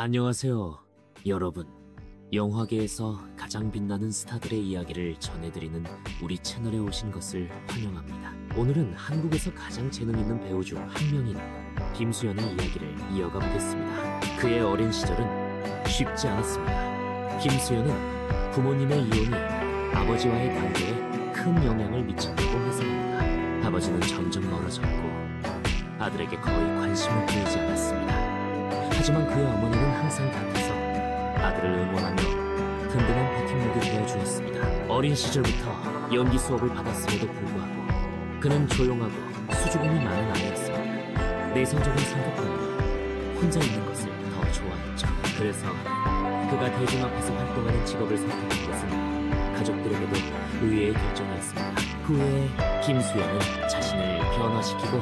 안녕하세요, 여러분. 영화계에서 가장 빛나는 스타들의 이야기를 전해드리는 우리 채널에 오신 것을 환영합니다. 오늘은 한국에서 가장 재능 있는 배우 중 한 명인 김수현의 이야기를 이어가 보겠습니다. 그의 어린 시절은 쉽지 않았습니다. 김수현은 부모님의 이혼이 아버지와의 관계에 큰 영향을 미쳤다고 해석합니다. 아버지는 점점 멀어졌고 아들에게 거의 관심을 보이지 않았습니다. 하지만 그의 어머니는 항상 곁에서 아들을 응원하며 든든한 버팀목이 되어주었습니다. 어린 시절부터 연기 수업을 받았음에도 불구하고 그는 조용하고 수줍음이 많은 아이였습니다. 내성적인 성격 때문에 혼자 있는 것을 더 좋아했죠. 그래서 그가 대중 앞에서 활동하는 직업을 선택한 것은 가족들에게도 의외의 결정이었습니다. 그 후에 김수현은 자신을 변화시키고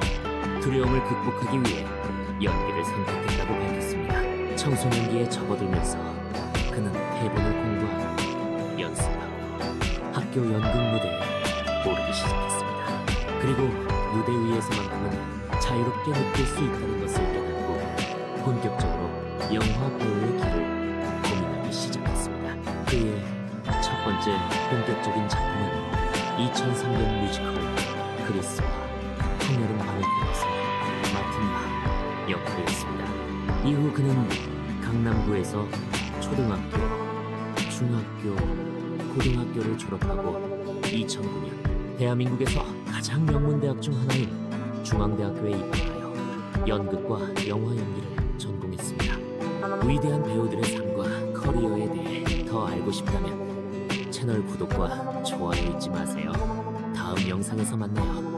두려움을 극복하기 위해 연기를 선택했다고 밝혔습니다. 청소년기에 접어들면서 그는 대본을 공부하고 연습하고 학교 연극 무대에 오르기 시작했습니다. 그리고 무대 위에서만큼은 자유롭게 느낄 수 있다는 것을 깨닫고 본격적으로 영화 배우의 길을 고민하기 시작했습니다. 그의 첫 번째 본격적인 작품은 2003년 뮤지컬 그리스와 한여름 밤을 태워서 맡은 바 역할이었습니다. 이후 그는 강남구에서 초등학교, 중학교, 고등학교를 졸업하고 2009년 대한민국에서 가장 명문대학 중 하나인 중앙대학교에 입학하여 연극과 영화 연기를 전공했습니다. 위대한 배우들의 삶과 커리어에 대해 더 알고 싶다면 채널 구독과 좋아요 잊지 마세요. 다음 영상에서 만나요.